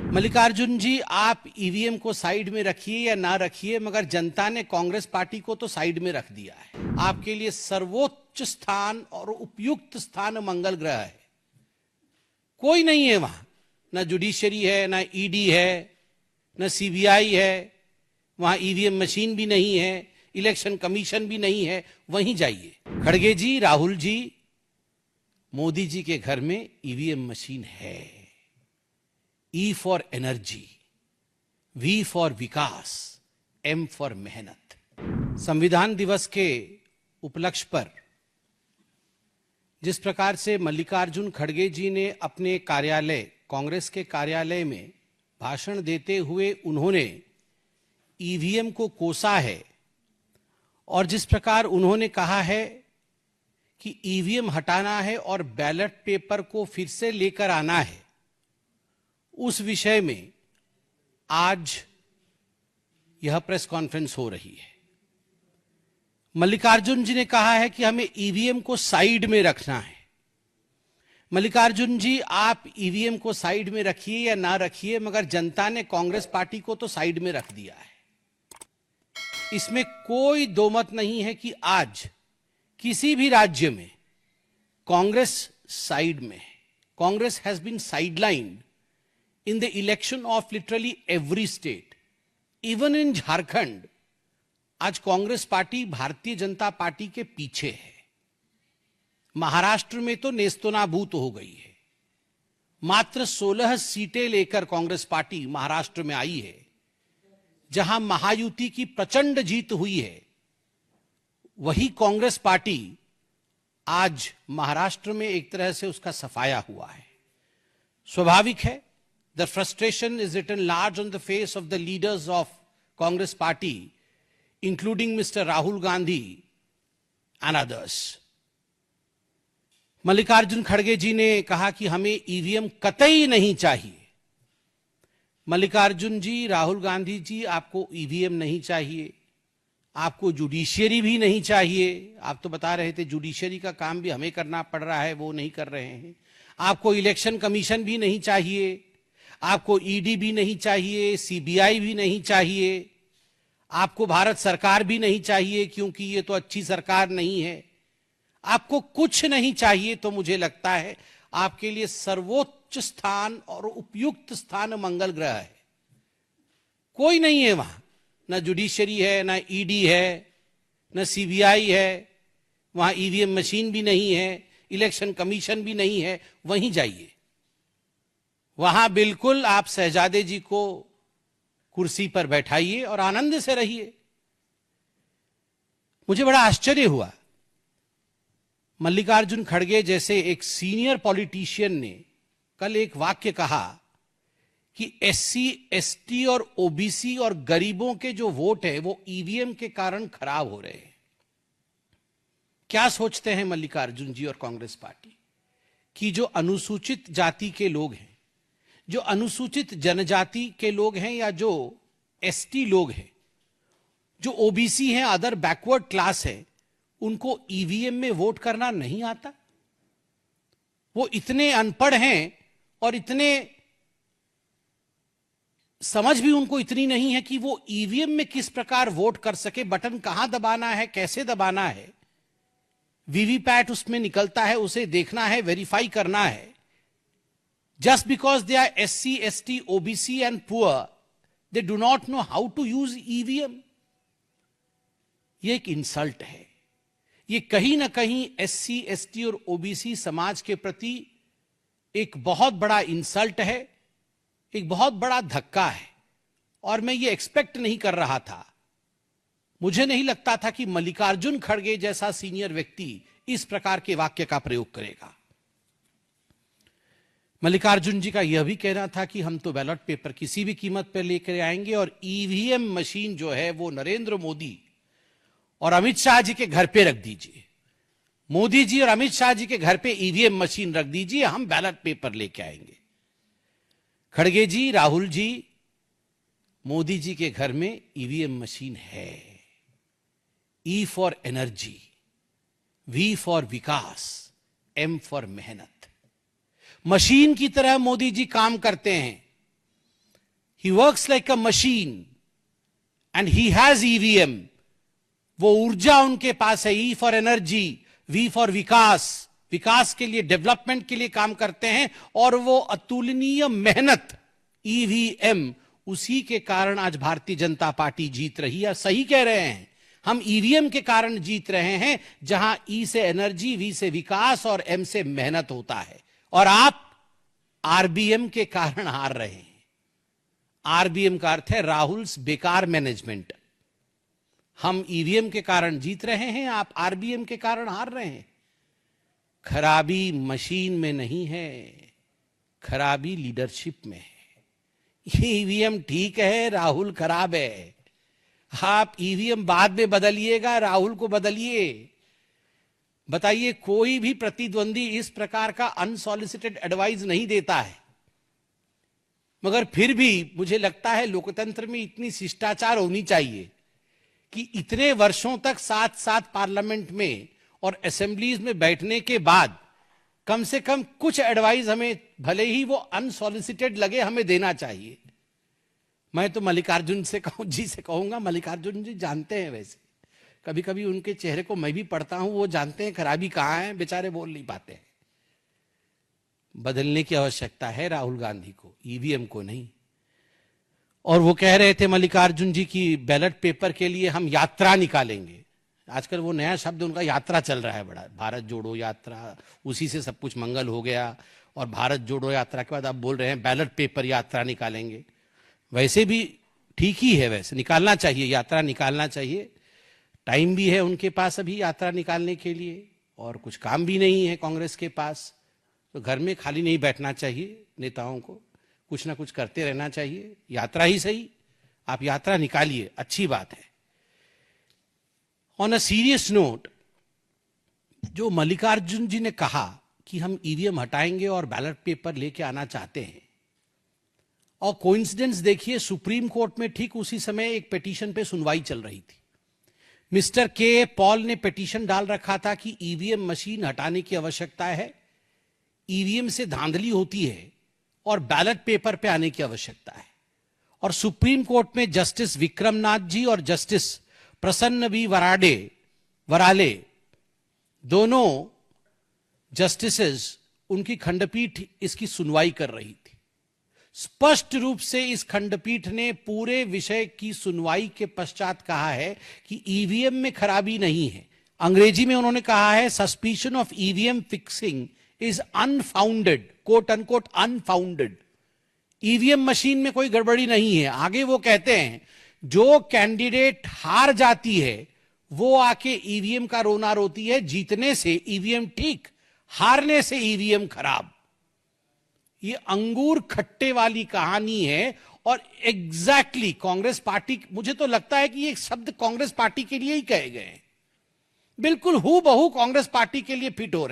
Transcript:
मल्लिकार्जुन जी, आप ईवीएम को साइड में रखिए या ना रखिए, मगर जनता ने कांग्रेस पार्टी को तो साइड में रख दिया है। आपके लिए सर्वोच्च स्थान और उपयुक्त स्थान मंगल ग्रह है। कोई नहीं है वहां, ना जुडिशरी है, ना ईडी है, ना सीबीआई है, वहां ईवीएम मशीन भी नहीं है, इलेक्शन कमीशन भी नहीं है। वहीं जाइए। खड़गे जी, राहुल जी, मोदी जी के घर में ईवीएम मशीन है। E for energy, V for Vikas, M for मेहनत। संविधान दिवस के उपलक्ष्य पर जिस प्रकार से मल्लिकार्जुन खड़गे जी ने अपने कार्यालय, कांग्रेस के कार्यालय में भाषण देते हुए उन्होंने ईवीएम को कोसा है और जिस प्रकार उन्होंने कहा है कि ईवीएम हटाना है और बैलेट पेपर को फिर से लेकर आना है, उस विषय में आज यह प्रेस कॉन्फ्रेंस हो रही है। मल्लिकार्जुन जी ने कहा है कि हमें ईवीएम को साइड में रखना है। मल्लिकार्जुन जी, आप ईवीएम को साइड में रखिए या ना रखिए, मगर जनता ने कांग्रेस पार्टी को तो साइड में रख दिया है। इसमें कोई दो मत नहीं है कि आज किसी भी राज्य में कांग्रेस साइड में है। Congress has been sidelined in the election of literally every state, even in Jharkhand. आज कांग्रेस पार्टी भारतीय जनता पार्टी के पीछे है। महाराष्ट्र में तो नेस्तनाबूत हो गई है। मात्र 16 सीटें लेकर कांग्रेस पार्टी महाराष्ट्र में आई है, जहां महायुति की प्रचंड जीत हुई है। वही कांग्रेस पार्टी आज महाराष्ट्र में एक तरह से उसका सफाया हुआ है। स्वाभाविक है, the frustration is written large on the face of the leaders of Congress party, including Mr. Rahul Gandhi and others. Mallikarjun खड़गे जी ने कहा कि हमें ईवीएम कतई नहीं चाहिए। मल्लिकार्जुन जी, राहुल गांधी जी, आपको ईवीएम नहीं चाहिए, आपको जुडिशियरी भी नहीं चाहिए। आप तो बता रहे थे जुडिशियरी का काम भी हमें करना पड़ रहा है, वो नहीं कर रहे हैं। आपको इलेक्शन कमीशन भी नहीं चाहिए, आपको ईडी भी नहीं चाहिए, सीबीआई भी नहीं चाहिए, आपको भारत सरकार भी नहीं चाहिए, क्योंकि ये तो अच्छी सरकार नहीं है। आपको कुछ नहीं चाहिए, तो मुझे लगता है आपके लिए सर्वोच्च स्थान और उपयुक्त स्थान मंगल ग्रह है। कोई नहीं है वहां, ना जुडिशरी है, ना ईडी है, ना सीबीआई है, वहां ईवीएम मशीन भी नहीं है, इलेक्शन कमीशन भी नहीं है। वहीं जाइए। वहां बिल्कुल आप शहजादे जी को कुर्सी पर बैठाइए और आनंद से रहिए। मुझे बड़ा आश्चर्य हुआ, मल्लिकार्जुन खड़गे जैसे एक सीनियर पॉलिटिशियन ने कल एक वाक्य कहा कि एससी, एसटी और ओबीसी और गरीबों के जो वोट है वो ईवीएम के कारण खराब हो रहे हैं। क्या सोचते हैं मल्लिकार्जुन जी और कांग्रेस पार्टी कि जो अनुसूचित जाति के लोग हैं, जो अनुसूचित जनजाति के लोग हैं, या जो एसटी लोग हैं, जो ओबीसी हैं, अदर बैकवर्ड क्लास है, उनको ईवीएम में वोट करना नहीं आता? वो इतने अनपढ़ हैं और इतने समझ भी उनको इतनी नहीं है कि वो ईवीएम में किस प्रकार वोट कर सके, बटन कहां दबाना है, कैसे दबाना है, वीवीपैट उसमें निकलता है, उसे देखना है, वेरीफाई करना है। Just because they are SC, ST, OBC and poor, they do not know how to use EVM. ये एक इंसल्ट है। ये कहीं ना कहीं SC, ST और OBC समाज के प्रति एक बहुत बड़ा इंसल्ट है, एक बहुत बड़ा धक्का है। और मैं ये एक्सपेक्ट नहीं कर रहा था। मुझे नहीं लगता था कि मल्लिकार्जुन खड़गे जैसा सीनियर व्यक्ति इस प्रकार के वाक्य का प्रयोग करेगा। मल्लिकार्जुन जी का यह भी कहना था कि हम तो बैलेट पेपर किसी भी कीमत पर लेकर आएंगे और ईवीएम मशीन जो है वो नरेंद्र मोदी और अमित शाह जी के घर पे रख दीजिए। मोदी जी और अमित शाह जी के घर पे ईवीएम मशीन रख दीजिए, हम बैलेट पेपर लेके आएंगे। खड़गे जी, राहुल जी, मोदी जी के घर में ईवीएम मशीन है। E for energy, V for Vikas, M for मेहनत। मशीन की तरह मोदी जी काम करते हैं। He works like a machine and he has EVM. वो ऊर्जा उनके पास है। E for energy, V for विकास, विकास के लिए, डेवलपमेंट के लिए काम करते हैं। और वो अतुलनीय मेहनत ईवीएम, उसी के कारण आज भारतीय जनता पार्टी जीत रही है। सही कह रहे हैं, हम ईवीएम के कारण जीत रहे हैं, जहां ई से एनर्जी, वी से विकास और एम से मेहनत होता है। और आप आरबीएम के कारण हार रहे हैं। आरबीएम का अर्थ है राहुल्स बेकार मैनेजमेंट। हम ईवीएम के कारण जीत रहे हैं, आप आरबीएम के कारण हार रहे हैं। खराबी मशीन में नहीं है, खराबी लीडरशिप में है। ये ईवीएम ठीक है, राहुल खराब है। आप ईवीएम बाद में बदलिएगा, राहुल को बदलिए। बताइए, कोई भी प्रतिद्वंदी इस प्रकार का अनसॉलिसिटेड एडवाइस नहीं देता है। मगर फिर भी मुझे लगता है लोकतंत्र में इतनी शिष्टाचार होनी चाहिए कि इतने वर्षों तक साथ साथ पार्लियामेंट में और असेंबलीज में बैठने के बाद कम से कम कुछ एडवाइस हमें, भले ही वो अनसॉलिसिटेड लगे, हमें देना चाहिए। मैं तो मल्लिकार्जुन जी से कहूंगा, मल्लिकार्जुन जी जानते हैं, वैसे कभी कभी उनके चेहरे को मैं भी पढ़ता हूं, वो जानते हैं खराबी कहां है, बेचारे बोल नहीं पाते हैं। बदलने की आवश्यकता है राहुल गांधी को, ईवीएम को नहीं। और वो कह रहे थे मल्लिकार्जुन जी की बैलेट पेपर के लिए हम यात्रा निकालेंगे। आजकल वो नया शब्द उनका यात्रा चल रहा है बड़ा, भारत जोड़ो यात्रा, उसी से सब कुछ मंगल हो गया। और भारत जोड़ो यात्रा के बाद आप बोल रहे हैं बैलेट पेपर यात्रा निकालेंगे। वैसे भी ठीक ही है, वैसे निकालना चाहिए, यात्रा निकालना चाहिए। टाइम भी है उनके पास अभी यात्रा निकालने के लिए, और कुछ काम भी नहीं है कांग्रेस के पास। तो घर में खाली नहीं बैठना चाहिए, नेताओं को कुछ ना कुछ करते रहना चाहिए। यात्रा ही सही, आप यात्रा निकालिए, अच्छी बात है। ऑन अ सीरियस नोट, जो मल्लिकार्जुन जी ने कहा कि हम ईवीएम हटाएंगे और बैलेट पेपर लेके आना चाहते हैं, और कोइंसिडेंस देखिए, सुप्रीम कोर्ट में ठीक उसी समय एक पिटीशन पे सुनवाई चल रही थी। मिस्टर के पॉल ने पिटीशन डाल रखा था कि ईवीएम मशीन हटाने की आवश्यकता है, ईवीएम से धांधली होती है और बैलेट पेपर पे आने की आवश्यकता है। और सुप्रीम कोर्ट में जस्टिस विक्रमनाथ जी और जस्टिस प्रसन्न बी वराले, दोनों जस्टिसेस, उनकी खंडपीठ इसकी सुनवाई कर रही थी। स्पष्ट रूप से इस खंडपीठ ने पूरे विषय की सुनवाई के पश्चात कहा है कि ईवीएम में खराबी नहीं है। अंग्रेजी में उन्होंने कहा है, suspicion of EVM fixing is unfounded, quote unquote unfounded. EVM machine में कोई गड़बड़ी नहीं है। आगे वो कहते हैं, जो कैंडिडेट हार जाती है वो आके ईवीएम का रोना रोती है। जीतने से ईवीएम ठीक, हारने से ईवीएम खराब। ये अंगूर खट्टे वाली कहानी है। और एग्जैक्टली कांग्रेस पार्टी, मुझे तो लगता है कि ये शब्द कांग्रेस पार्टी के लिए ही कहे गए हैं, बिल्कुल हूबहू कांग्रेस पार्टी के लिए फिट हो रहे हैं।